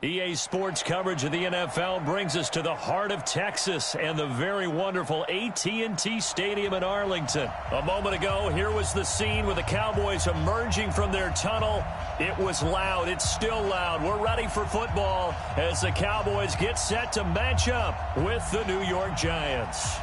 EA Sports coverage of the NFL brings us to the heart of Texas and the very wonderful AT&T Stadium in Arlington. A moment ago, here was the scene with the Cowboys emerging from their tunnel. It was loud. It's still loud. We're ready for football as the Cowboys get set to match up with the New York Giants.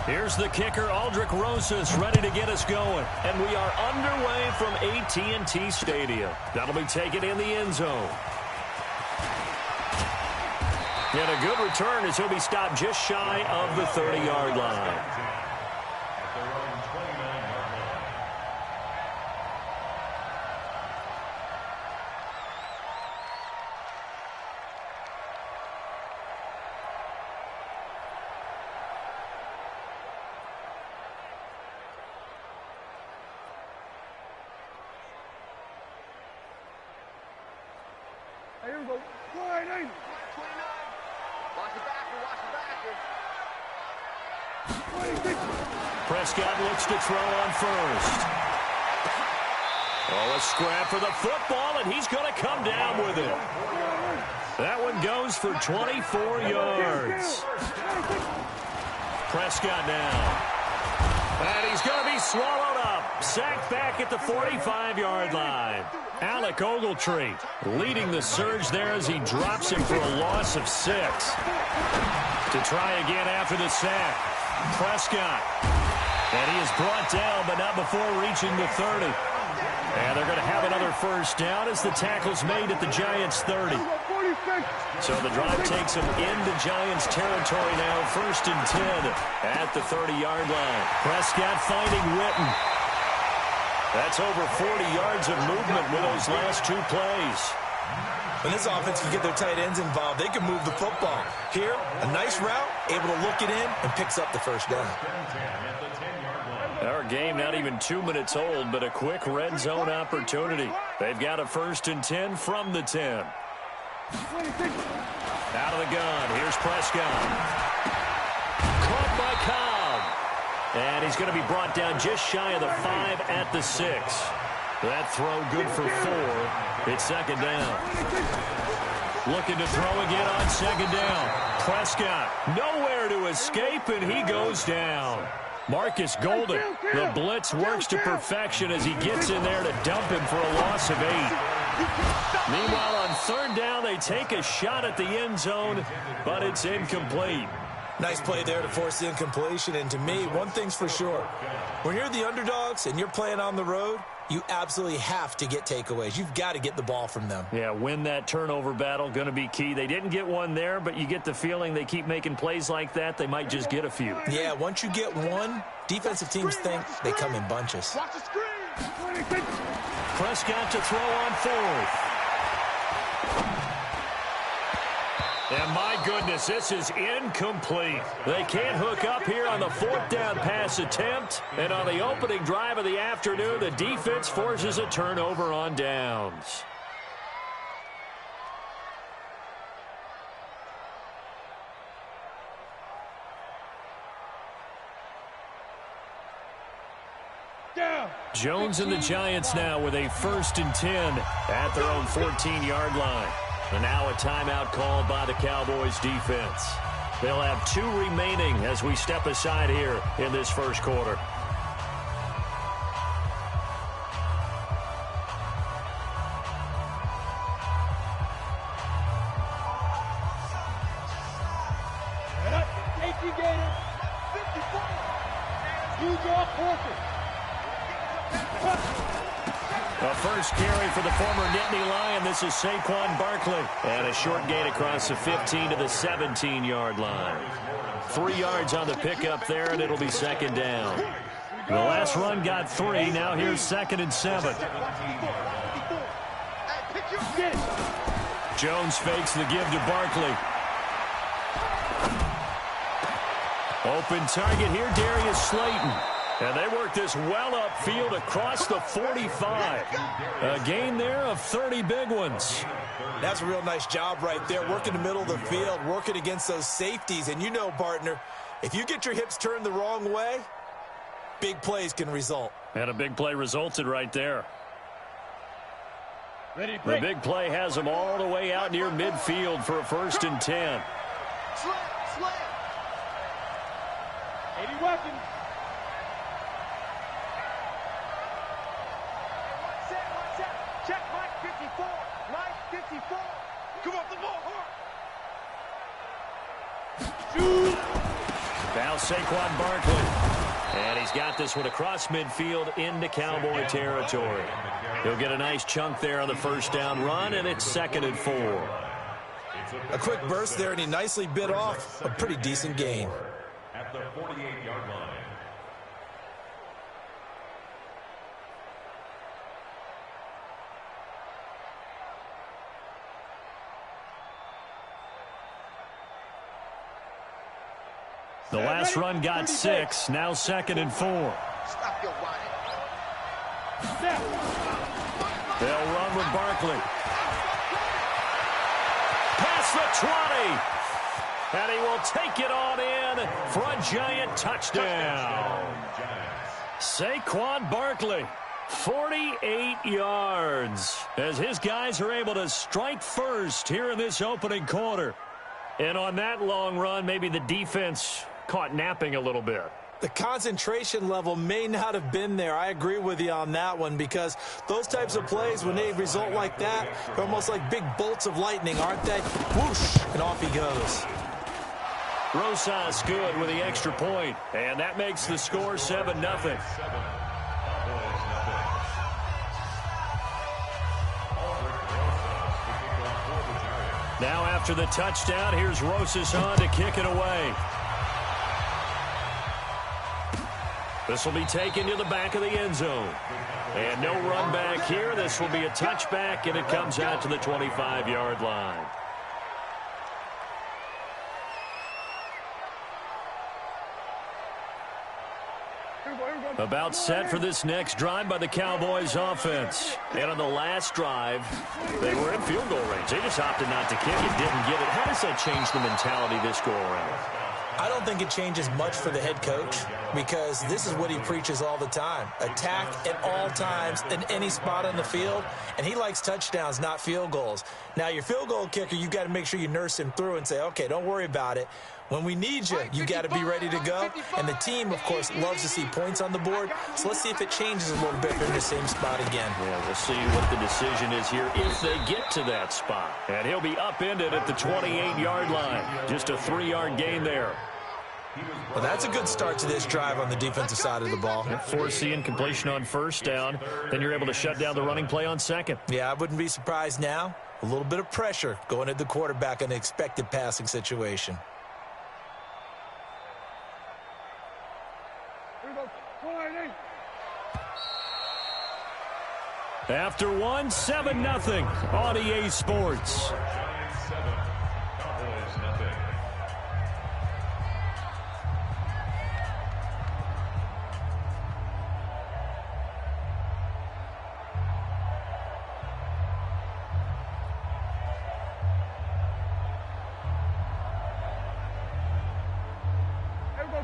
Here's the kicker, Aldrich Rosas, ready to get us going. And we are underway from AT&T Stadium. That'll be taken in the end zone. And a good return as he'll be stopped just shy of the 30-yard line. Here we go. Wide in. 29. Watch the backer. Prescott looks to throw on first. Oh, a scrap for the football, and he's going to come down with it. That one goes for 24 yards. Prescott now. And he's going to be swallowed up. Sacked back at the 45-yard line. Alec Ogletree leading the surge there as he drops him for a loss of 6. To try again after the sack. Prescott. And he is brought down, but not before reaching the 30. And they're going to have another first down as the tackle's made at the Giants' 30. So the drive takes them into Giants territory now, 1st and 10 at the 30-yard line. Prescott finding Witten. That's over 40 yards of movement with those last 2 plays. When this offense can get their tight ends involved, they can move the football. Here, a nice route, able to look it in, and picks up the first down. Our game not even 2 minutes old, but a quick red zone opportunity. They've got a 1st and 10 from the 10. Out of the gun, here's Prescott. Caught by Cobb. And he's going to be brought down just shy of the 5 at the 6. That throw good for 4. It's 2nd down. Looking to throw again on 2nd down. Prescott nowhere to escape, and he goes down. Marcus Golden, the blitz works to perfection as he gets in there to dump him for a loss of 8. Meanwhile, on 3rd down, they take a shot at the end zone, but it's incomplete. Nice play there to force the incompletion, and to me, one thing's for sure. When you're the underdogs and you're playing on the road, you absolutely have to get takeaways. You've got to get the ball from them. Yeah, win that turnover battle, going to be key. They didn't get one there, but you get the feeling they keep making plays like that, they might just get a few. Yeah, once you get one, defensive teams think they come in bunches. Watch the screen. Prescott to throw on 4th. And my goodness, this is incomplete. They can't hook up here on the 4th down pass attempt. And on the opening drive of the afternoon, the defense forces a turnover on downs. Jones and the Giants now with a 1st and 10 at their own 14-yard line. And now a timeout called by the Cowboys defense. They'll have 2 remaining as we step aside here in this first quarter. A first carry for the former Nittany Lion. This is Saquon Barkley. And a short gain across the 15 to the 17-yard line. 3 yards on the pickup there, and it'll be 2nd down. The last run got 3. Now here's 2nd and 7. Jones fakes the give to Barkley. Open target here, Darius Slayton. And they work this well upfield across the 45. A gain there of 30 big ones. That's a real nice job right there, working the middle of the field, working against those safeties. And you know, partner, if you get your hips turned the wrong way, big plays can result. And a big play resulted right there. Ready, The big play has him all the way out near midfield for a 1st and 10. Slam. 80 weapons. One set. Check Mike 54. Mike 54. Come on, the ball. Shoot. Now Saquon Barkley. And he's got this one across midfield into Cowboy territory. He'll get a nice chunk there on the 1st down run, and it's 2nd and 4. A quick burst there, and he nicely bit off a pretty decent gain. At the 48-yard line. The last run got 6, now 2nd and 4. Stop your whining. Snap. They'll run with Barkley. Past the 20. And he will take it on in for a giant touchdown. Saquon Barkley, 48 yards, as his guys are able to strike first here in this opening quarter. And on that long run, maybe the defense caught napping a little bit. The concentration level may not have been there. I agree with you on that one, because those types of plays, when they result like that, they're almost like big bolts of lightning, aren't they? Whoosh, and off he goes. Rosas good with the extra point, and that makes the score 7-0. Now after the touchdown, here's Rosas on to kick it away. This will be taken to the back of the end zone. And no run back here. This will be a touchback, and it comes out to the 25-yard line. About set for this next drive by the Cowboys offense. And on the last drive, they were in field goal range. They just opted not to kick it, didn't get it. How does that change the mentality this go around? I don't think it changes much for the head coach, because this is what he preaches all the time. Attack at all times in any spot on the field, and he likes touchdowns, not field goals. Now, your field goal kicker, you got to make sure you nurse him through and say, okay, don't worry about it. When we need you, you got to be ready to go. And the team, of course, loves to see points on the board. So let's see if it changes a little bit if they're in the same spot again. Yeah, we'll see what the decision is here if they get to that spot. And he'll be upended at the 28-yard line. Just a 3-yard gain there. Well, that's a good start to this drive on the defensive side of the ball. Foreseeing completion on 1st down. Then you're able to shut down the running play on 2nd. Yeah, I wouldn't be surprised now. A little bit of pressure going at the quarterback in an expected passing situation. After one, 7-0 on EA Sports.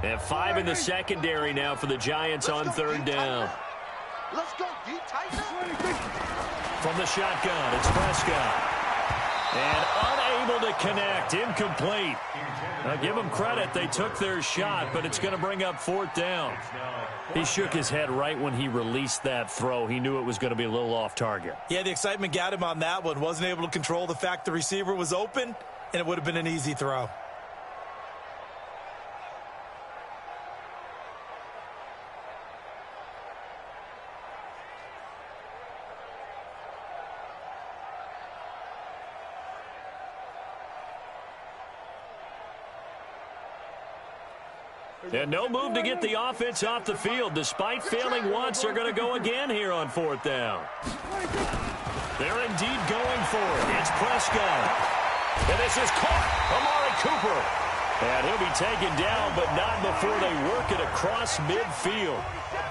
And 5 in the secondary now for the Giants on 3rd down. Let's go, D Titan. From the shotgun, it's Prescott. And unable to connect, incomplete. Now give them credit, they took their shot, but it's going to bring up 4th down. He shook his head right when he released that throw. He knew it was going to be a little off target. Yeah, the excitement got him on that one. Wasn't able to control the fact the receiver was open, and it would have been an easy throw. And no move to get the offense off the field. Despite failing once, they're going to go again here on 4th down. They're indeed going for it. It's Prescott. And this is caught. Amari Cooper. And he'll be taken down, but not before they work it across midfield.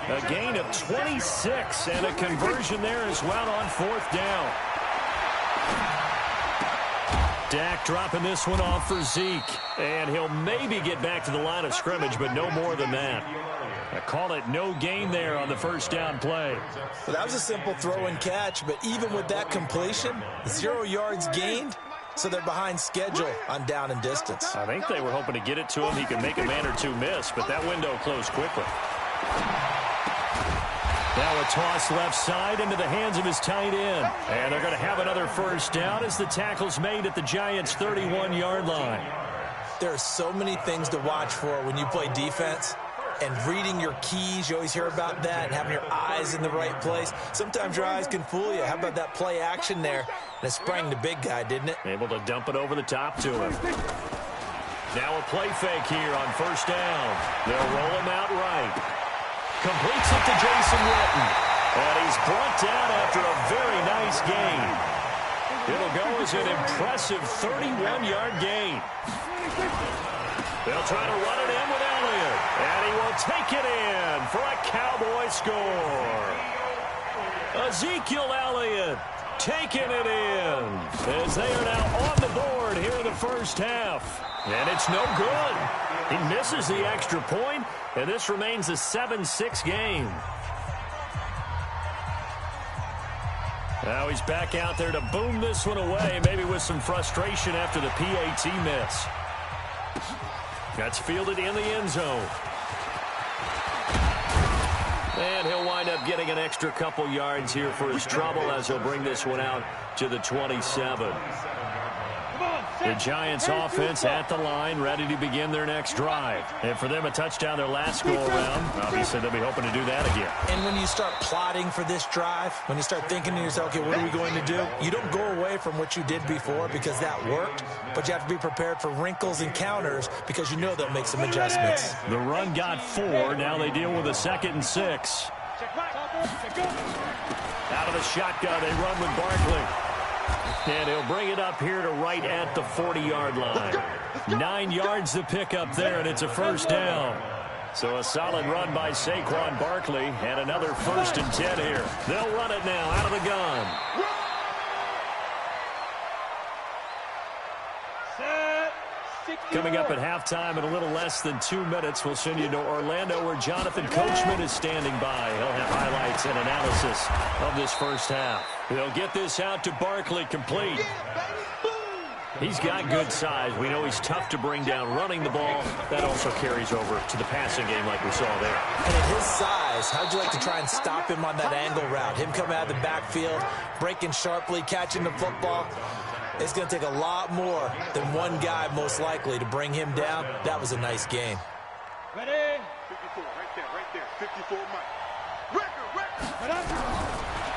A gain of 26 and a conversion there as well on 4th down. Dak dropping this one off for Zeke. And he'll maybe get back to the line of scrimmage, but no more than that. Call it no gain there on the first down play. Well, that was a simple throw and catch, but even with that completion, 0 yards gained, so they're behind schedule on down and distance. I think they were hoping to get it to him. He could make a man or two miss, but that window closed quickly. Now a toss left side into the hands of his tight end. And they're going to have another first down as the tackle's made at the Giants' 31-yard line. There are so many things to watch for when you play defense. And reading your keys, you always hear about that, and having your eyes in the right place. Sometimes your eyes can fool you. How about that play action there? And it sprang the big guy, didn't it? Able to dump it over the top to him. Now a play fake here on first down. They'll roll him out right. Completes it to Jason Witten. And he's brought down after a very nice gain. It'll go as an impressive 31-yard gain. They'll try to run it in with Elliott. And he will take it in for a Cowboy score. Ezekiel Elliott taking it in as they are now on the board here in the first half. And it's no good. He misses the extra point, and this remains a 7-6 game. Now he's back out there to boom this one away, maybe with some frustration after the PAT miss. That's fielded in the end zone. And he'll wind up getting an extra couple yards here for his trouble as he'll bring this one out to the 27. The Giants offense at the line, ready to begin their next drive. And for them, a touchdown their last go-around. Obviously, they'll be hoping to do that again. And when you start plotting for this drive, when you start thinking to yourself, okay, what are we going to do? You don't go away from what you did before because that worked, but you have to be prepared for wrinkles and counters because you know they'll make some adjustments. The run got 4. Now they deal with a 2nd and 6. Out of the shotgun, they run with Barkley. And he'll bring it up here to right at the 40-yard line. 9 yards to pick up there, and it's a first down. So a solid run by Saquon Barkley, and another 1st and 10 here. They'll run it now out of the gun. Coming up at halftime in a little less than 2 minutes, we'll send you to Orlando where Jonathan Coachman is standing by. He'll have highlights and analysis of this first half. They'll get this out to Barkley, complete. He's got good size. We know he's tough to bring down running the ball. That also carries over to the passing game like we saw there. And at his size, how'd you like to try and stop him on that angle route? Him coming out of the backfield, breaking sharply, catching the football. It's going to take a lot more than one guy, most likely, to bring him down. That was a nice game. Ready? 54, right there. 54, Mike. Record.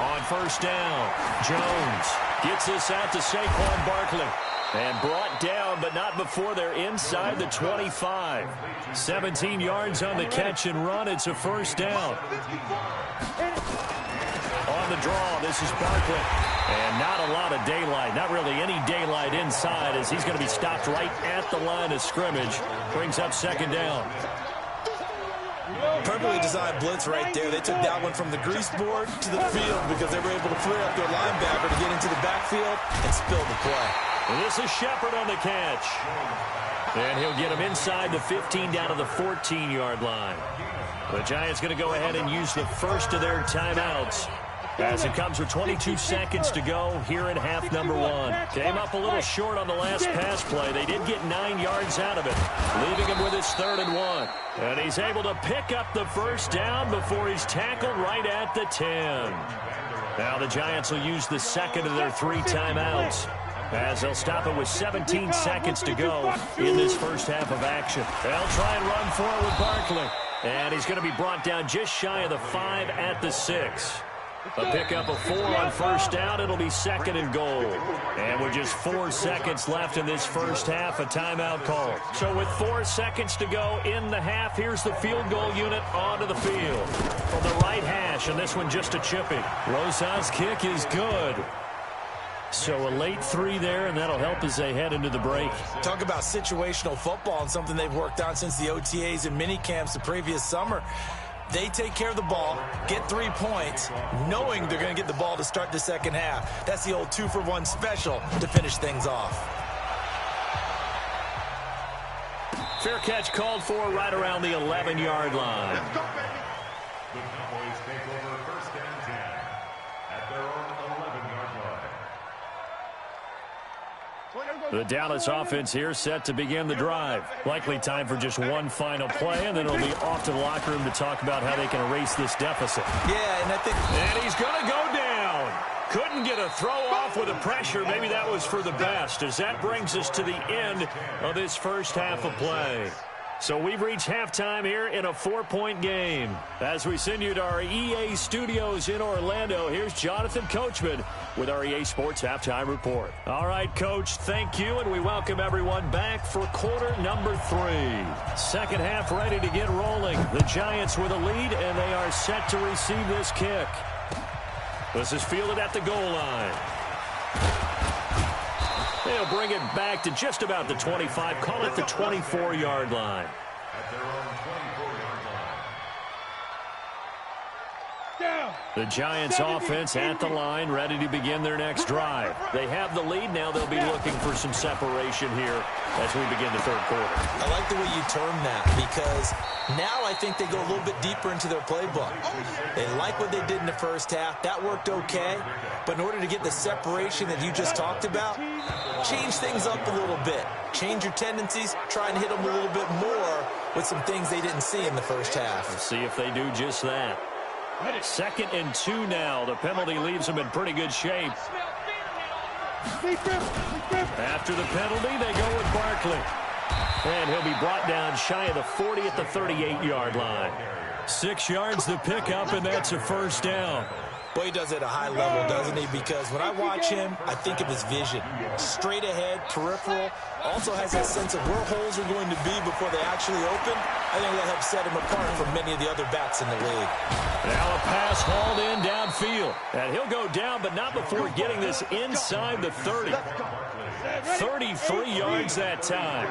On first down, Jones gets this out to Saquon Barkley. And brought down, but not before they're inside the 25. 17 yards on the catch and run. It's a first down. On the draw, this is Barkley. And not a lot of daylight, not really any daylight inside as he's going to be stopped right at the line of scrimmage. Brings up 2nd down. Perfectly designed blitz right there. They took that one from the grease board to the field because they were able to free up their linebacker to get into the backfield and spill the play. And this is Shepard on the catch. And he'll get him inside the 15 down to the 14-yard line. The Giants going to go ahead and use the first of their timeouts as it comes with 22 seconds to go here in half number 1. Came up a little short on the last pass play. They did get 9 yards out of it, leaving him with his 3rd and 1. And he's able to pick up the first down before he's tackled right at the 10. Now the Giants will use the second of their 3 timeouts as they'll stop it with 17 seconds to go in this first half of action. They'll try and run for it with Barkley. And he's going to be brought down just shy of the 5 at the 6. A pickup of 4 on first down. It'll be 2nd and goal. And with just 4 seconds left in this first half, a timeout call. So with 4 seconds to go in the half, here's the field goal unit onto the field. From the right hash, and this one just a chipping. Rosas' kick is good. So a late 3 there, and that'll help as they head into the break. Talk about situational football and something they've worked on since the OTAs and mini camps the previous summer. They take care of the ball, get 3 points, knowing they're going to get the ball to start the second half. That's the old 2-for-1 special to finish things off. Fair catch called for right around the 11-yard line. Let's go, baby. The Cowboys take over first and 10 at their own 11-yard line. The Dallas offense here set to begin the drive. Likely time for just one final play, and then it'll be off to the locker room to talk about how they can erase this deficit. Yeah, and I think... And he's going to go down. Couldn't get a throw off with the pressure. Maybe that was for the best, as that brings us to the end of this first half of play. So we've reached halftime here in a 4-point game. As we send you to our EA studios in Orlando, here's Jonathan Coachman with our EA Sports Halftime Report. All right, Coach, thank you, and we welcome everyone back for quarter number 3. Second half ready to get rolling. The Giants with a lead, and they are set to receive this kick. This is fielded at the goal line. They'll bring it back to just about the 25, call it the 24-yard line. At their own 24-yard line. Down. The Giants offense at the line, ready to begin their next drive. They have the lead. Now they'll be looking for some separation here as we begin the third quarter. I like the way you term that, because now I think they go a little bit deeper into their playbook. They like what they did in the first half. That worked okay. But in order to get the separation that you just talked about, change things up a little bit. Change your tendencies. Try and hit them a little bit more with some things they didn't see in the first half. Let's see if they do just that. 2nd and 2 now. The penalty leaves them in pretty good shape. After the penalty, they go with Barkley. And he'll be brought down shy of the 40 at the 38-yard line. 6 yards to pick up, and that's a first down. Boy, he does it at a high level, doesn't he? Because when I watch him, I think of his vision. Straight ahead, peripheral. Also has that sense of where holes are going to be before they actually open. I think that helps set him apart from many of the other bats in the league. Now a pass hauled in downfield. And he'll go down, but not before getting this inside the 30. 33 yards that time.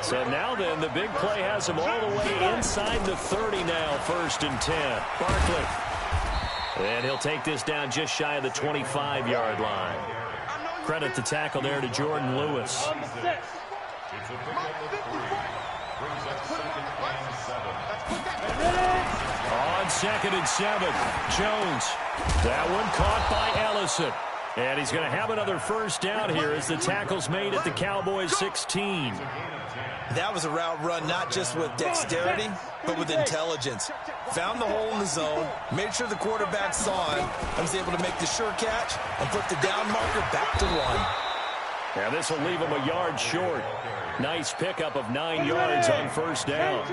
So now then, the big play has him all the way inside the 30 now, 1st and 10. Barkley. And he'll take this down just shy of the 25-yard line. Credit the tackle there to Jordan Lewis. It's a pickup of 3. Brings up 2nd and 7. On 2nd and 7, Jones. That one caught by Ellison. And he's going to have another first down here as the tackle's made at the Cowboys' 16. That was a route run not just with dexterity, but with intelligence. Found the hole in the zone, made sure the quarterback saw him, and was able to make the sure catch and put the down marker back to 1. Now this will leave him a yard short. Nice pickup of 9 yards on first down.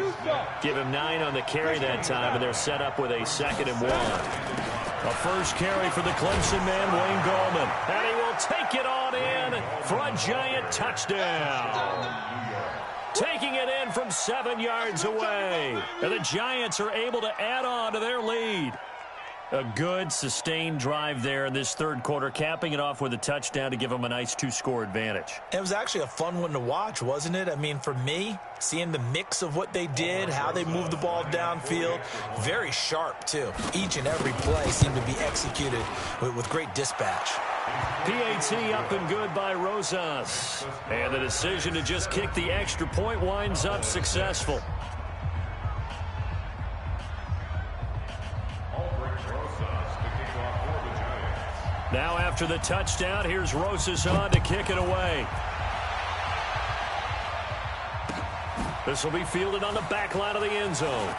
Give him 9 on the carry that time, and they're set up with a 2nd and 1. A first carry for the Clemson man, Wayne Gallman. And he will take it on in for a giant touchdown. Taking it in from 7 yards away. And the Giants are able to add on to their lead. A good, sustained drive there in this third quarter, capping it off with a touchdown to give them a nice 2-score advantage. It was actually a fun one to watch, wasn't it? I mean, for me, seeing the mix of what they did, how they moved the ball downfield, very sharp, too. Each and every play seemed to be executed with great dispatch. PAT up and good by Rosas. And the decision to just kick the extra point winds up successful. Now after the touchdown, here's Rosas on to kick it away. This will be fielded on the back line of the end zone.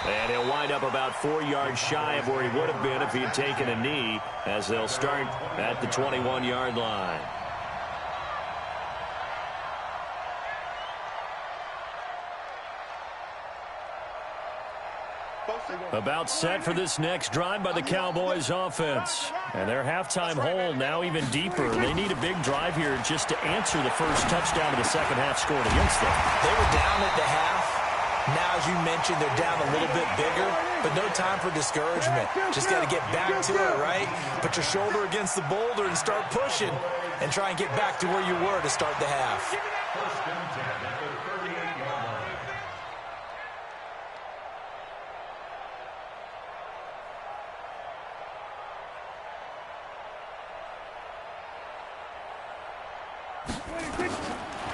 And he'll wind up about 4 yards shy of where he would have been if he had taken a knee, as they'll start at the 21-yard line. About set for this next drive by the Cowboys offense. And their halftime hole now even deeper. They need a big drive here just to answer the first touchdown of the second half scored against them. They were down at the half. Now, as you mentioned, they're down a little bit bigger, but no time for discouragement. Just got to get back to it, right? Put your shoulder against the boulder and start pushing and try and get back to where you were to start the half. First and 10 at the 38-yard line.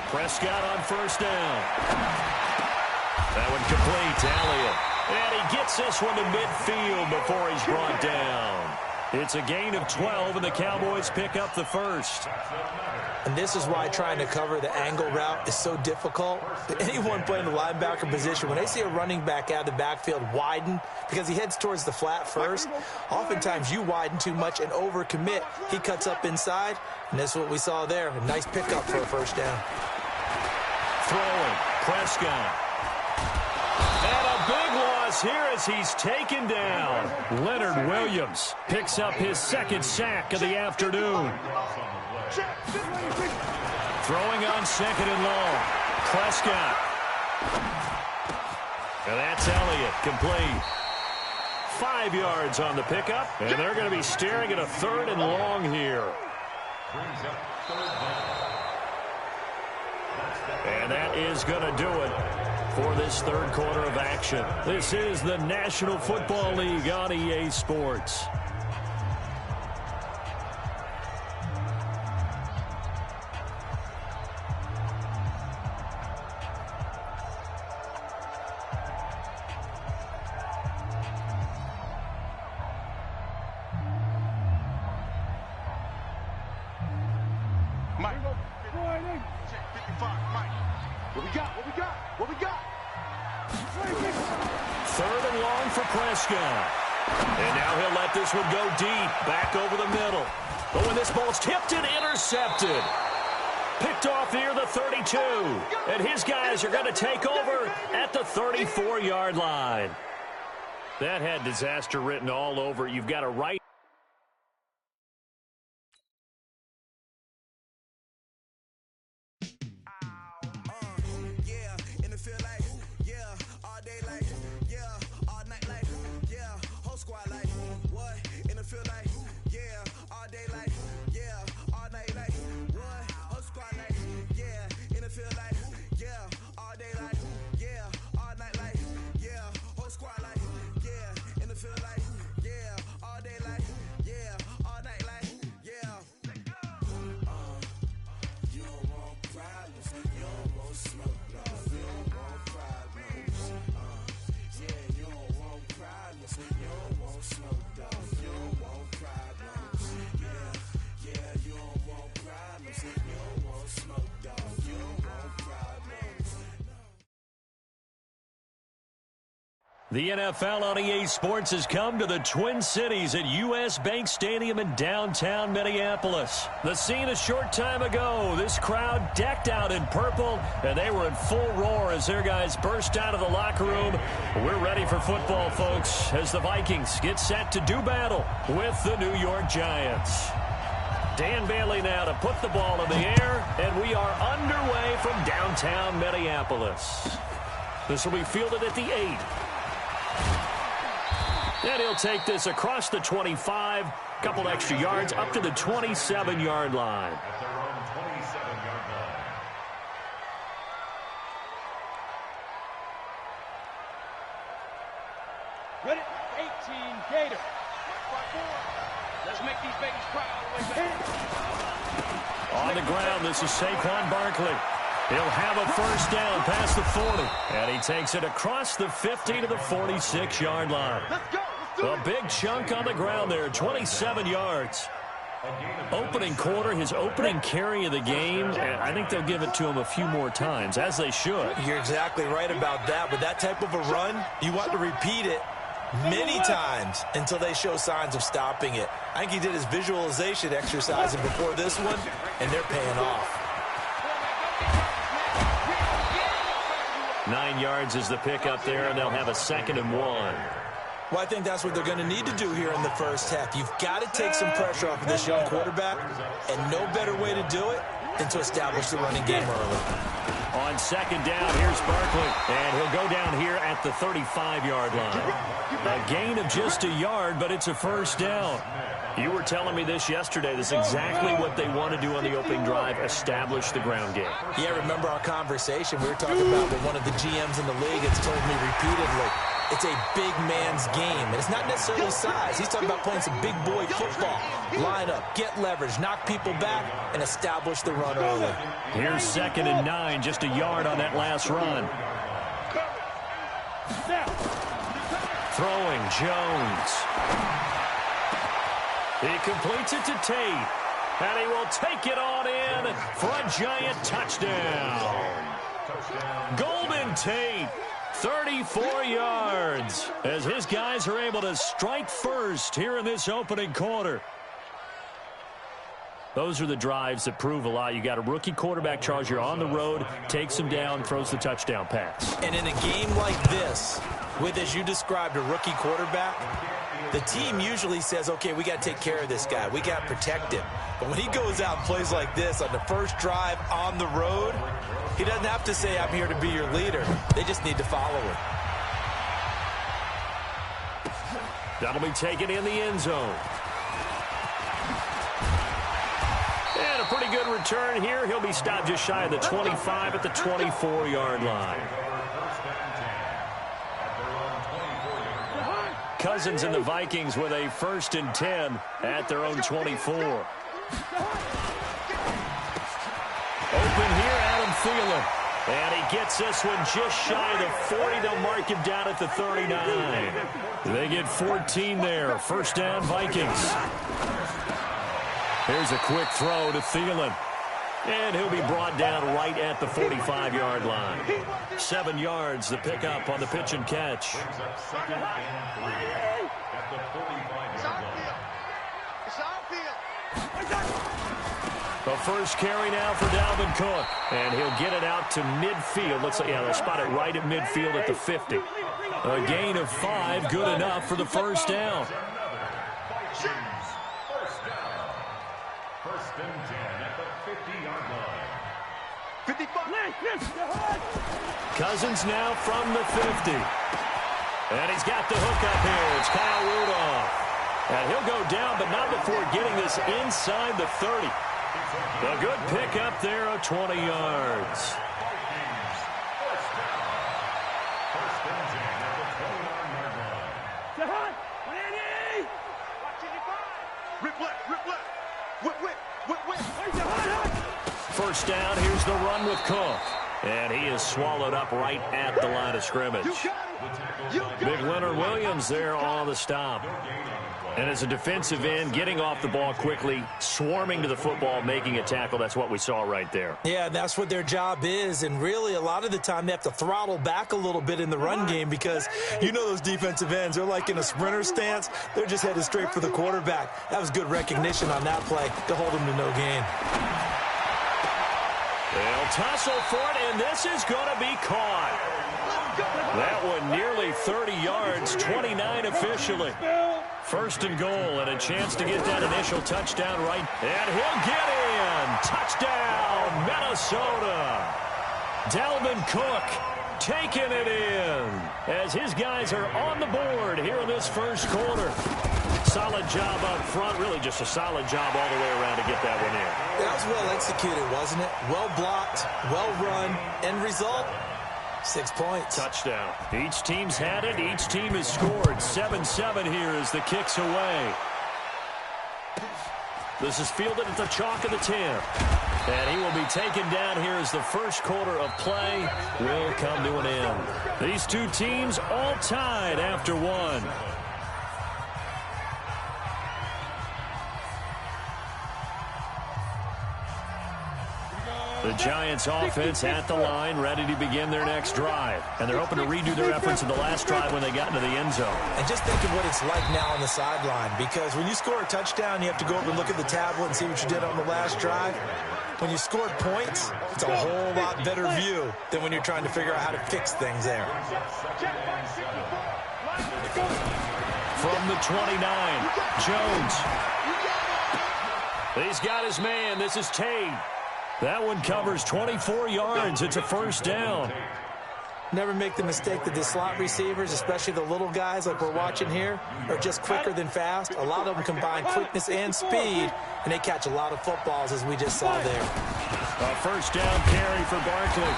Prescott on first down. That one complete to Elliott. And he gets this one to midfield before he's brought down. It's a gain of 12, and the Cowboys pick up the first. And this is why trying to cover the angle route is so difficult. Anyone playing the linebacker position, when they see a running back out of the backfield widen, because he heads towards the flat first, oftentimes you widen too much and overcommit. He cuts up inside, and that's what we saw there. A nice pickup for a first down. Throwing, Prescott. And a big loss here as he's taken down. Leonard Williams picks up his second sack of the afternoon. Throwing on second and long. Prescott. And that's Elliott, complete. 5 yards on the pickup, and they're going to be staring at a third and long here. And that is going to do it for this third quarter of action. This is the National Football League on EA Sports. Third and long for Prescott. And now he'll let this one go deep, back over the middle. But when this ball's tipped and intercepted, picked off near the 32. And his guys are going to take over at the 34-yard line. That had disaster written all over. You've got a right. The NFL on EA Sports has come to the Twin Cities at U.S. Bank Stadium in downtown Minneapolis. The scene a short time ago, this crowd decked out in purple, and they were in full roar as their guys burst out of the locker room. We're ready for football, folks, as the Vikings get set to do battle with the New York Giants. Dan Bailey now to put the ball in the air, and we are underway from downtown Minneapolis. This will be fielded at the 8. And he'll take this across the 25, couple extra yards, up to the 27-yard line. At their own 27-yard line. Ready? 18, Gator. Let's make these babies cry all the way back. On the ground, this is Saquon Barkley. He'll have a first down past the 40. And he takes it across the 50 to the 46-yard line. Let's go. A big chunk on the ground there, 27 yards. Opening quarter, his opening carry of the game, and I think they'll give it to him a few more times, as they should. You're exactly right about that. With that type of a run, you want to repeat it many times until they show signs of stopping it. I think he did his visualization exercising before this one, and they're paying off. 9 yards is the pickup there, and they'll have a 2nd and 1. Well, I think that's what they're going to need to do here in the first half. You've got to take some pressure off of this young quarterback, and no better way to do it than to establish the running game early. On 2nd down, here's Barkley, and he'll go down here at the 35-yard line. A gain of just a yard, but it's a first down. You were telling me this yesterday. This is exactly what they want to do on the opening drive, establish the ground game. Yeah, remember our conversation. We were talking about what one of the GMs in the league has told me repeatedly. It's a big man's game, and it's not necessarily size. He's talking about playing some big boy football. Line up, get leverage, knock people back, and establish the run early. Here's 2nd and 9, just a yard on that last run. Throwing, Jones. He completes it to Tate, and he will take it on in for a giant touchdown. Golden Tate, 34 yards, as his guys are able to strike first here in this opening quarter. Those are the drives that prove a lot. You got a rookie quarterback, Charles. You're on the road, takes him down, throws the touchdown pass. And in a game like this, with, as you described, a rookie quarterback, the team usually says, okay, we got to take care of this guy. We got to protect him. But when he goes out and plays like this on the first drive on the road, he doesn't have to say, I'm here to be your leader. They just need to follow him. That'll be taken in the end zone. And a pretty good return here. He'll be stopped just shy of the 25 at the 24-yard line. Cousins and the Vikings with a 1st and 10 at their own 24. Open here, Adam Thielen. And he gets this one just shy of the 40. They'll mark him down at the 39. They get 14 there. 1st down, Vikings. Here's a quick throw to Thielen. And he'll be brought down right at the 45-yard line. 7 yards, the pickup on the pitch and catch. The first carry now for Dalvin Cook. And he'll get it out to midfield. Looks like, yeah, they'll spot it right at midfield at the 50. A gain of 5, good enough for the 1st down. 1st and 10 at the 50-yard line. 55. Cousins now from the 50. And he's got the hook up here. It's Kyle Rudolph. And he'll go down, but not before getting this inside the 30. A good pickup there of 20 yards. 1st and 10 at the 29-yard line. Rip left. Whip. 1st down, here's the run with Cook. And he is swallowed up right at the line of scrimmage. Big Leonard Williams there on the stop. And as a defensive end, getting off the ball quickly, swarming to the football, making a tackle, that's what we saw right there. Yeah, that's what their job is. And really, a lot of the time, they have to throttle back a little bit in the run game because you know those defensive ends, they're like in a sprinter stance. They're just headed straight for the quarterback. That was good recognition on that play to hold him to no gain. They'll tussle for it, and this is going to be caught. That one nearly 30 yards, 29 officially. 1st and goal, and a chance to get that initial touchdown right. And he'll get in. Touchdown, Minnesota. Dalvin Cook taking it in as his guys are on the board here in this 1st quarter. Solid job up front, really just a solid job all the way around to get that one in. That was well executed, wasn't it? Well blocked, well run, end result, 6 points. Touchdown. Each team's had it. Each team has scored. 7-7 here as the kick's away. This is fielded at the chalk of the 10. And he will be taken down here as the 1st quarter of play will come to an end. These two teams all tied after 1. The Giants offense at the line, ready to begin their next drive. And they're hoping to redo their efforts in the last drive when they got into the end zone. And just think of what it's like now on the sideline, because when you score a touchdown, you have to go over and look at the tablet and see what you did on the last drive. When you scored points, it's a whole lot better view than when you're trying to figure out how to fix things there. From the 29, Jones. He's got his man. This is Tate. That one covers 24 yards. It's a 1st down. Never make the mistake that the slot receivers, especially the little guys like we're watching here, are just quicker than fast. A lot of them combine quickness and speed, and they catch a lot of footballs, as we just saw there. A 1st down carry for Barkley.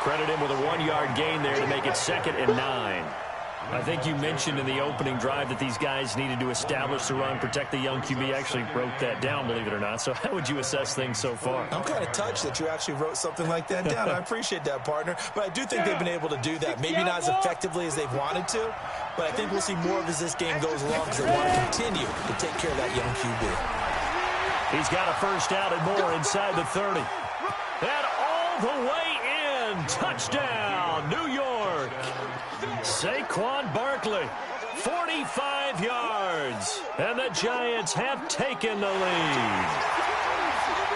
Credit him with a 1-yard gain there to make it 2nd and 9. I think you mentioned in the opening drive that these guys needed to establish the run, protect the young QB. Actually wrote that down, believe it or not. So how would you assess things so far? I'm kind of touched that you actually wrote something like that down. I appreciate that, partner. But I do think they've been able to do that. Maybe not as effectively as they've wanted to, but I think we'll see more of as this game goes along because they want to continue to take care of that young QB. He's got a first down and more inside the 30. And all the way in. Touchdown, New York. Saquon Barkley, 45 yards. And the Giants have taken the lead.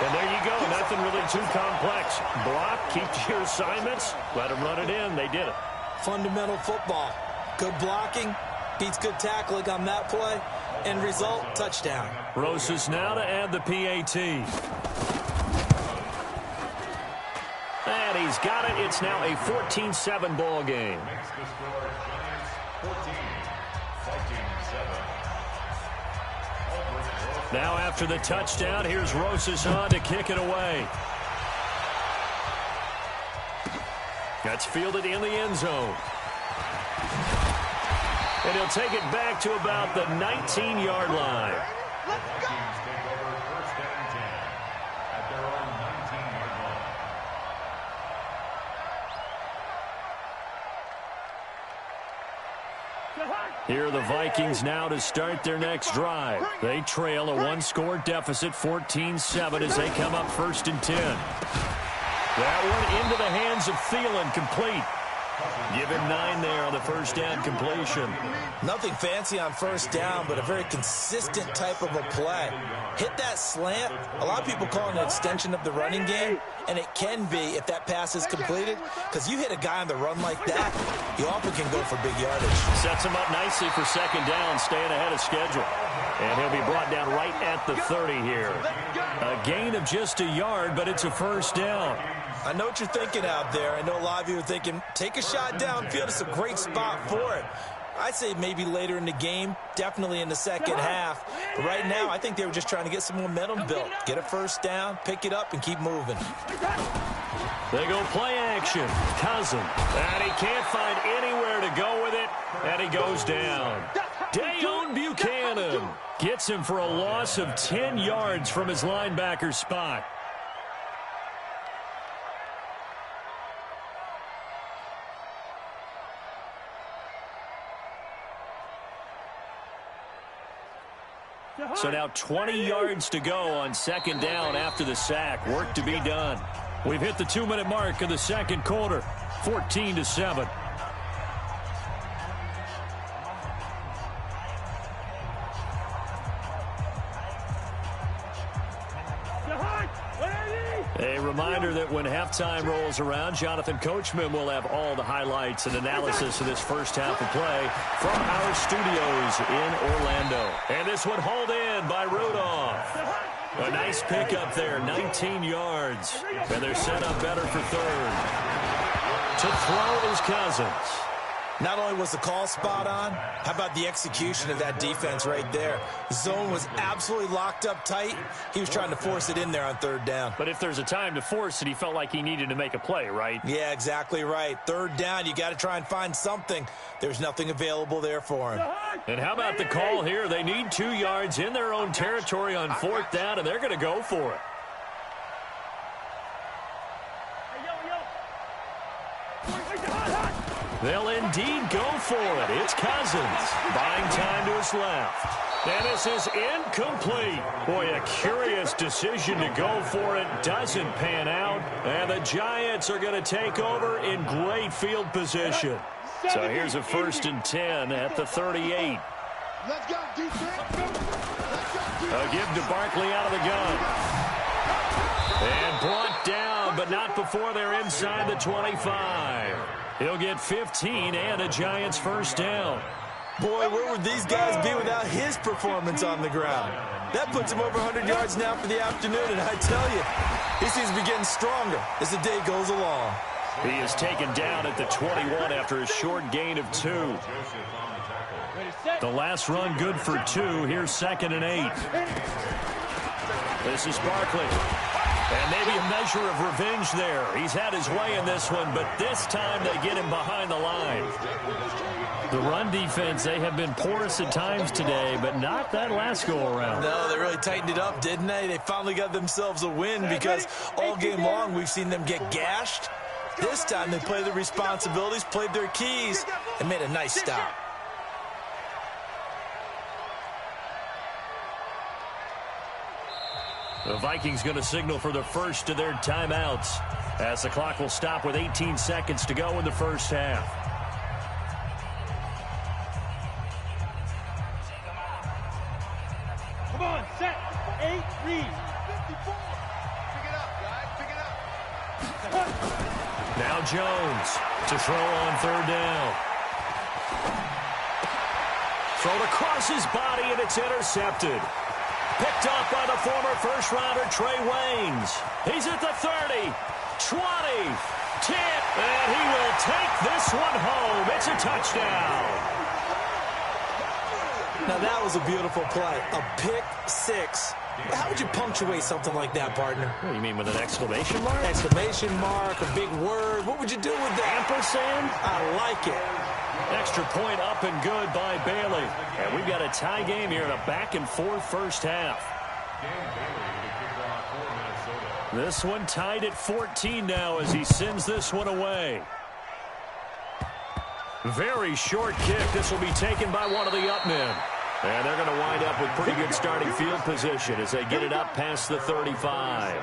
And there you go. Nothing really too complex. Block, keep to your assignments, let them run it in. They did it. Fundamental football. Good blocking beats good tackling on that play. End result, touchdown. Rosas now to add the PAT. And he's got it. It's now a 14-7 ball game. Makes the score Giants 14, Vikings 7. Now after the touchdown, here's Rosas on to kick it away. That's fielded in the end zone. And he'll take it back to about the 19-yard line. Vikings take over 1st and 10 at their own 19-yard line. Here are the Vikings now to start their next drive. They trail a 1-score deficit, 14-7, as they come up 1st and 10. That one into the hands of Thielen, complete. Give him 9 there on the first down completion. Nothing fancy on first down, but a very consistent type of a play. Hit that slant. A lot of people call it an extension of the running game, and it can be if that pass is completed, because you hit a guy on the run like that, you often can go for big yardage. Sets him up nicely for 2nd down, staying ahead of schedule. And he'll be brought down right at the 30 here. A gain of just a yard, but it's a first down. I know what you're thinking out there. I know a lot of you are thinking, take a shot downfield. It's a great spot for it. I'd say maybe later in the game, definitely in the second half. But right now, I think they were just trying to get some momentum built. Get a first down, pick it up, and keep moving. They go play action. Cousin. And he can't find anywhere to go with it. And he goes down. Dayon Buchanan gets him for a loss of 10 yards from his linebacker spot. So now 20 yards to go on 2nd down after the sack. Work to be done. We've hit the 2-minute mark of the second quarter. 14-7. A reminder that when halftime rolls around, Jonathan Coachman will have all the highlights and analysis of this first half of play from our studios in Orlando. And this one hauled in by Rudolph. A nice pickup there, 19 yards. And they're set up better for 3rd. To throw is Cousins. Not only was the call spot on, how about the execution of that defense right there? Zone was absolutely locked up tight. He was trying to force it in there on 3rd down. But if there's a time to force it, he felt like he needed to make a play, right? Yeah, exactly right. 3rd down, you got to try and find something. There's nothing available there for him. And how about the call here? They need 2 yards in their own territory on 4th down, and they're going to go for it. They'll indeed go for it. It's Cousins buying time to his left. And this is incomplete. Boy, a curious decision to go for it. Doesn't pan out. And the Giants are going to take over in great field position. So here's a 1st and 10 at the 38. Let's go, defense. A give to Barkley out of the gun. And brought down, but not before they're inside the 25. He'll get 15 and a Giants first down. Boy, where would these guys be without his performance on the ground? That puts him over 100 yards now for the afternoon, and I tell you, he seems to be getting stronger as the day goes along. He is taken down at the 21 after a short gain of 2. The last run good for 2. Here's 2nd and 8. This is Barkley. And maybe a measure of revenge there. He's had his way in this one, but this time they get him behind the line. The run defense, they have been porous at times today, but not that last go-around. No, they really tightened it up, didn't they? They finally got themselves a win because all game long we've seen them get gashed. This time they played their responsibilities, played their keys, and made a nice stop. The Vikings going to signal for the first of their timeouts as the clock will stop with 18 seconds to go in the first half. Come on, set. 8, read. 54. Pick it up, guys. Pick it up. Now Jones to throw on third down. Thrown across his body, and it's intercepted. Picked off by the former first-rounder Trey Waynes. He's at the 30, 20, 10, and he will take this one home. It's a touchdown. Now, that was a beautiful play. A pick six. How would you punctuate something like that, partner? What do you mean, with an exclamation mark? Exclamation mark, a big word. What would you do with that? Ampersand? I like it. Extra point up and good by Bailey. And we've got a tie game here in a back-and-forth first half. This one tied at 14 now as he sends this one away. Very short kick. This will be taken by one of the up men. And they're going to wind up with pretty good starting field position as they get it up past the 35.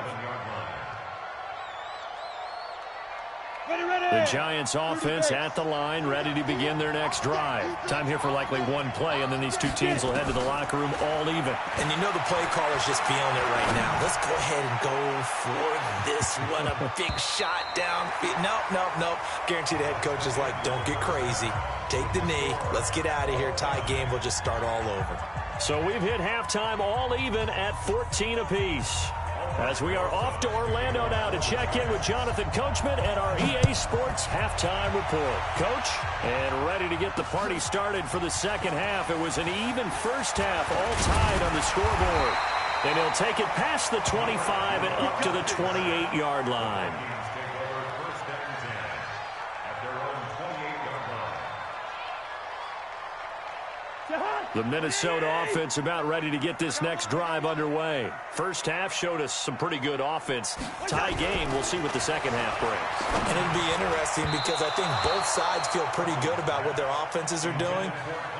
The Giants offense at the line, ready to begin their next drive. Time here for likely one play, and then these two teams will head to the locker room all even. And you know the play caller's just feeling it right now. Let's go ahead and go for this one. A big shot downfield. Nope. Guaranteed the head coach is like, don't get crazy. Take the knee. Let's get out of here. Tie game will just start all over. So we've hit halftime all even at 14 apiece. As we are off to Orlando now to check in with Jonathan Coachman and our EA Sports halftime report. Coach, and ready to get the party started for the second half. It was an even first half, all tied on the scoreboard. And he'll take it past the 25 and up to the 28-yard line. The Minnesota offense about ready to get this next drive underway. First half showed us some pretty good offense. Tie game, we'll see what the second half brings. And it'll be interesting because I think both sides feel pretty good about what their offenses are doing.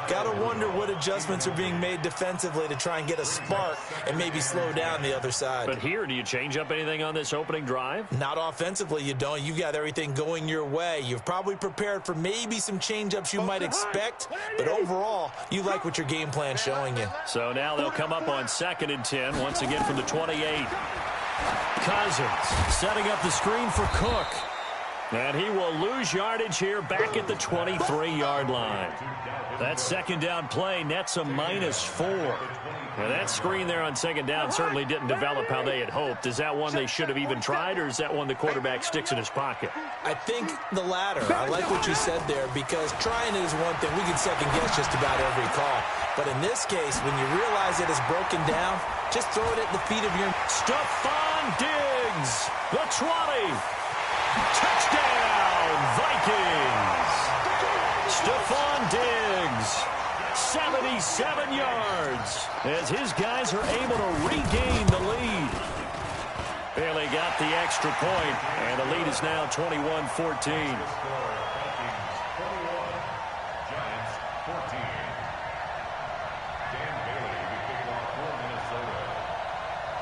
Got to wonder what adjustments are being made defensively to try and get a spark and maybe slow down the other side. But here, do you change up anything on this opening drive? Not offensively, you don't. You've got everything going your way. You've probably prepared for maybe some change-ups you might expect, but overall, you like what your game plan showing you. So now they'll come up on 2nd and 10, once again from the 28. Cousins setting up the screen for Cook. And he will lose yardage here back at the 23-yard line. That second down play nets a -4. Now that screen there on second down certainly didn't develop how they had hoped. Is that one they should have even tried, or is that one the quarterback sticks in his pocket? I think the latter. I like what you said there because trying it is one thing. We can second guess just about every call. But in this case, when you realize it is broken down, just throw it at the feet of your... Stephon Diggs, the 20. Touchdown, Vikings. Stephon Diggs, 77 yards, as his guys are able to regain the lead. Bailey got the extra point, and the lead is now 21-14.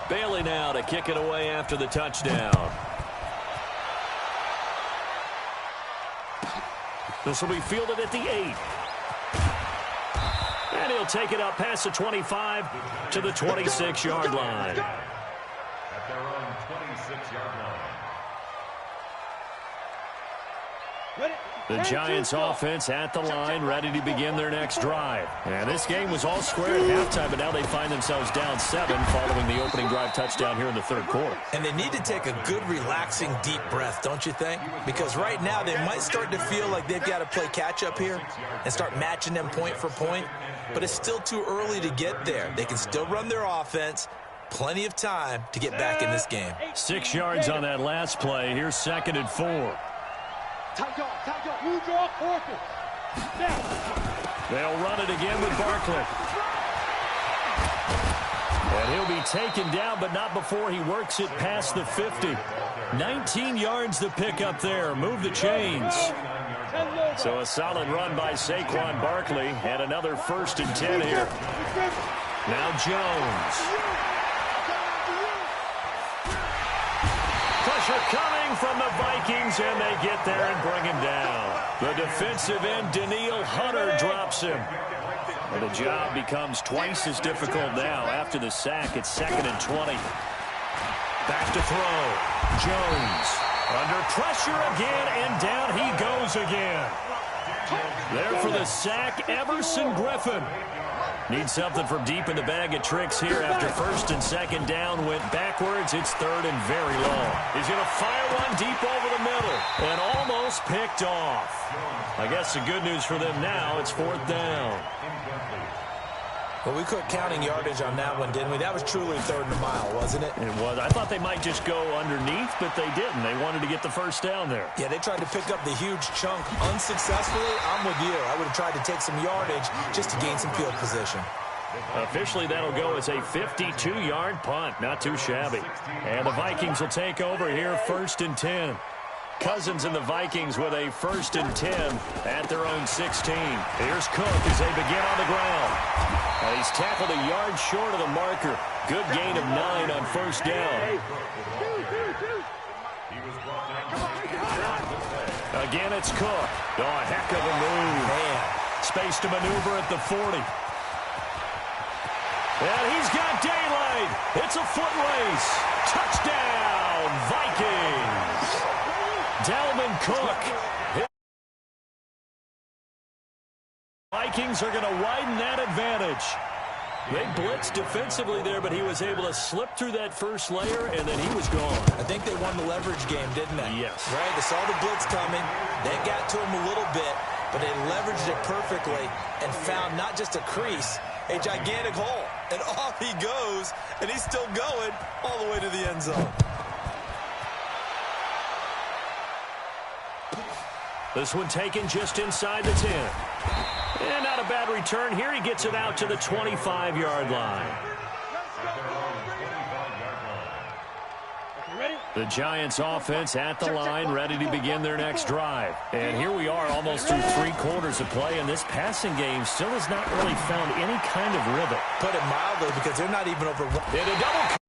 Bailey now to kick it away after the touchdown. This will be fielded at the 8. And he'll take it up past the 25 to the 26-yard line. At their own 26-yard line. The Giants offense at the line, ready to begin their next drive. And this game was all square at halftime, but now they find themselves down 7 following the opening drive touchdown here in the third quarter. And they need to take a good, relaxing, deep breath, don't you think? Because right now they might start to feel like they've got to play catch-up here and start matching them point for point. But it's still too early to get there. They can still run their offense. plenty of time to get back in this game. 6 yards on that last play. Here's 2nd and 4. Tight dog, tight dog. You draw forfeit. Snap. They'll run it again with Barkley. And he'll be taken down, but not before he works it past the 50. 19 yards to pick up there. Move the chains. So a solid run by Saquon Barkley, and another 1st and 10 here. Now Jones. Pressure coming from the Vikings, and they get there and bring him down. The defensive end, Danielle Hunter, drops him. And the job becomes twice as difficult now after the sack. It's 2nd and 20. Back to throw. Jones under pressure again, and down he goes again. There for the sack, Everson Griffin. Needs something from deep in the bag of tricks here after 1st and 2nd down. Went backwards. It's 3rd and very long. He's going to fire one deep over the middle and almost picked off. I guess the good news for them now, it's 4th down. Well, we quit counting yardage on that one, didn't we? That was truly 3rd and a mile, wasn't it? It was. I thought they might just go underneath, but they didn't. They wanted to get the 1st down there. Yeah, they tried to pick up the huge chunk unsuccessfully. I'm with you. I would have tried to take some yardage just to gain some field position. Officially, that'll go as a 52-yard punt. Not too shabby. And the Vikings will take over here, 1st and 10. Cousins and the Vikings with a 1st and 10 at their own 16. Here's Cook as they begin on the ground. He's tackled a yard short of the marker. Good gain of 9 on 1st down. Again, it's Cook. Oh, a heck of a move. Man. Space to maneuver at the 40. And he's got daylight. It's a foot race. Touchdown, Vikings. Dalvin Cook. Vikings are going to widen that advantage. They blitzed defensively there, but he was able to slip through that first layer, and then he was gone. I think they won the leverage game, didn't they? Yes. Right? They saw the blitz coming. They got to him a little bit, but they leveraged it perfectly and found not just a crease, a gigantic hole. And off he goes, and he's still going all the way to the end zone. This one taken just inside the 10. And not a bad return here. He gets it out to the 25-yard line. The Giants offense at the line, ready to begin their next drive. And here we are almost through 3 quarters of play, and this passing game still has not really found any kind of rhythm. Put it mildly, because they're not even over. In a double